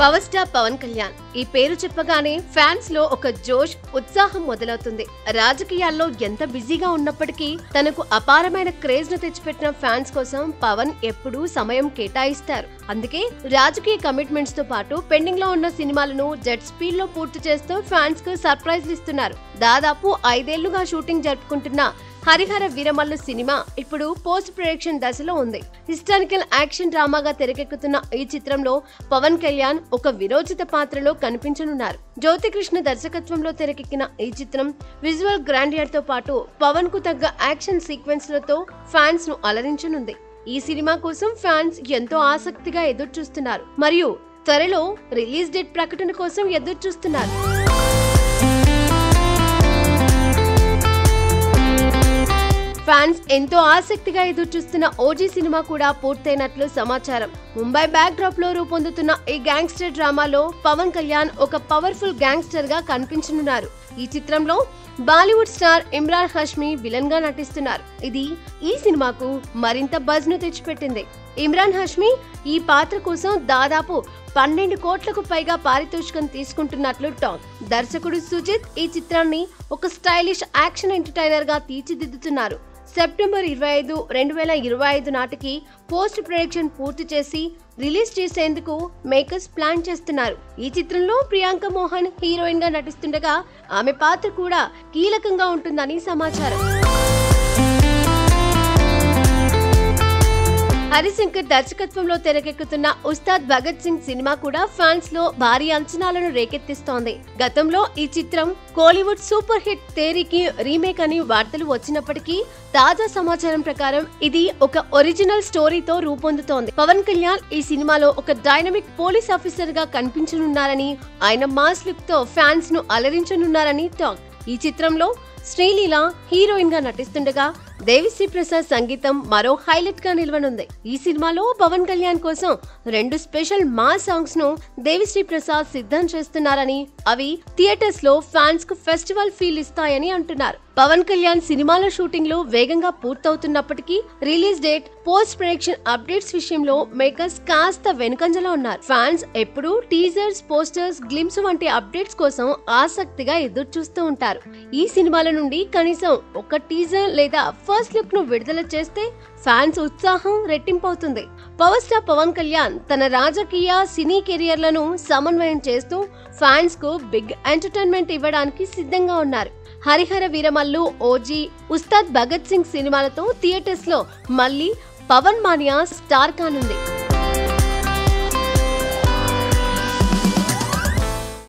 Power star Pawan Kalyan ఈ పేరు చెప్పగానే ఫ్యాన్స్ లో ఒక జోష్ ఉత్సాహం మొదలవుతుంది. రాజకీయాల్లో ఎంత బిజీగా ఉన్నప్పటికీ తనకు అపారమైన క్రేజ్ ను తెచ్చిపెట్టిన ఫ్యాన్స్ కోసం పవన్ ఎప్పుడూ సమయం కేటాయిస్తారు. అందుకే రాజకీయ కమిట్మెంట్స్ తో పాటు పెండింగ్ లో ఉన్న సినిమాలను జెట్ స్పీడ్ లో పూర్తి చేస్తూ ఫ్యాన్స్ కు సర్ప్రైజ్లు ఇస్తున్నారు. దాదాపు 5 ఏళ్లుగా షూటింగ్ జరుపుకుంటున్న హరిహర వీరమల్లు సినిమా ఇప్పుడు పోస్ట్ ప్రొడక్షన్ దశలో ఉంది. హిస్టారికల్ యాక్షన్ డ్రామాగా తెరకెక్కుతున్న ఈ చిత్రంలో పవన్ కళ్యాణ్ ఒక విరోచిత పాత్రలో కనిపించనున్నారు. జ్యోతికృష్ణ దర్శకత్వంలో తెరకెక్కిన ఈ చిత్రం విజువల్ గ్రాండియర్ తో పాటు పవన్ కు తగ్గ యాక్షన్ సీక్వెన్స్లతో ఫ్యాన్స్ ను అలరించనుంది. ఈ సినిమా కోసం ఫ్యాన్స్ ఎంతో ఆసక్తిగా ఎదురు చూస్తున్నారు మరియు త్వరలో రిలీజ్ డేట్ ప్రకటన కోసం ఎదురు చూస్తున్నారు. ఫ్యాన్స్ ఎంతో ఆసక్తిగా ఎదురు చూస్తున్న ఓజీ సినిమా కూడా పూర్తయినట్లు సమాచారం. ముంబై బ్యాక్ డ్రాప్ లో రూపొందుతున్న ఈ గ్యాంగ్స్టర్ డ్రామాలో పవన్ కళ్యాణ్ ఒక పవర్ఫుల్ గ్యాంగ్స్టర్ గా కనిపించనున్నారు. ఈ చిత్రంలో బాలీవుడ్ స్టార్ ఇమ్రాన్ హష్మీ విలన్ గా నటిస్తున్నారు. ఇది ఈ సినిమాకు మరింత బజ్ ను తెచ్చిపెట్టింది. ఇమ్రాన్ హష్మీ ఈ పాత్ర కోసం దాదాపు 12 కోట్లకు పైగా పారితోషికం తీసుకుంటున్నట్లు టాక్. దర్శకుడు సుజిత్ ఈ చిత్రాన్ని ఒక స్టైలిష్ యాక్షన్ ఎంటర్టైనర్ గా తీర్చిదిద్దుతున్నారు. సెప్టెంబర్ 25, 2025 నాటికి పోస్ట్ ప్రొడక్షన్ పూర్తి చేసి రిలీజ్ చేసేందుకు మేకర్స్ ప్లాన్ చేస్తున్నారు. ఈ చిత్రంలో ప్రియాంక మోహన్ హీరోయిన్ గా నటిస్తుండగా ఆమె పాత్ర కూడా కీలకంగా ఉంటుందని సమాచారం. హరిశంకర్ దర్శకత్వంలో తెరకెక్కుతున్న ఉస్తాద్ భగత్ సింగ్ సినిమా కూడా ఫ్యాన్స్ లో భారీ అంచనాలను రేకెత్తిస్తోంది. గతంలో ఈ చిత్రం కోలీవుడ్ సూపర్ హిట్ తేరీకి రీమేక్ అని వార్తలు వచ్చినప్పటికీ తాజా సమాచారం ప్రకారం ఇది ఒక ఒరిజినల్ స్టోరీతో రూపొందుతోంది. పవన్ కళ్యాణ్ ఈ సినిమాలో ఒక డైనమిక్ పోలీస్ ఆఫీసర్ గా కనిపించనున్నారని, ఆయన మాస్ లుక్ తో ఫ్యాన్స్ ను అలరించనున్నారని టాక్. ఈ చిత్రంలో శ్రీలీల హీరోయిన్ గా నటిస్తుండగా దేవిశ్రీ ప్రసాద్ సంగీతం మరో హైలైట్ గా నిలవనుంది. ఈ సినిమాలో పవన్ కళ్యాణ్ కోసం 2 స్పెషల్ మాస్ సాంగ్స్ ను దేవిశ్రీ ప్రసాద్ సిద్ధం చేస్తున్నారని, అవి థియేటర్స్ లో ఫ్యాన్స్ కు ఫెస్టివల్ ఫీల్ ఇస్తాయని అంటున్నారు. పవన్ కళ్యాణ్ సినిమాల షూటింగ్ లో వేగంగా పూర్తవుతున్నప్పటికీ release date, post production updates విషయంలో మేకర్స్ కాస్త వెనుకంజలో ఉన్నారు. ఫ్యాన్స్ ఎప్పుడూ టీజర్స్, పోస్టర్స్, గ్లిమ్స్ వంటి అప్డేట్స్ కోసం ఆసక్తిగా ఎదురు చూస్తూ ఉంటారు. ఈ సినిమాల నుండి కనీసం ఒక టీజర్ లేదా ఫస్ట్ లుక్ ను విడుదల చేస్తే ఫ్యాన్స్ ఉత్సాహం రెట్టింపవుతుంది. పవర్ స్టార్ పవన్ కళ్యాణ్ తన రాజకీయ, సినీ కెరియర్లను సమన్వయం చేస్తూ ఫ్యాన్స్ కు బిగ్ ఎంటర్టైన్మెంట్ ఇవ్వడానికి సిద్ధంగా ఉన్నారు. హరిహర వీరమల్లు, ఓజీ, ఉస్తాద్ భగత్ సింగ్ సినిమాలతో థియేటర్స్ లో మళ్ళీ పవన్ మానియా స్టార్ కానుంది.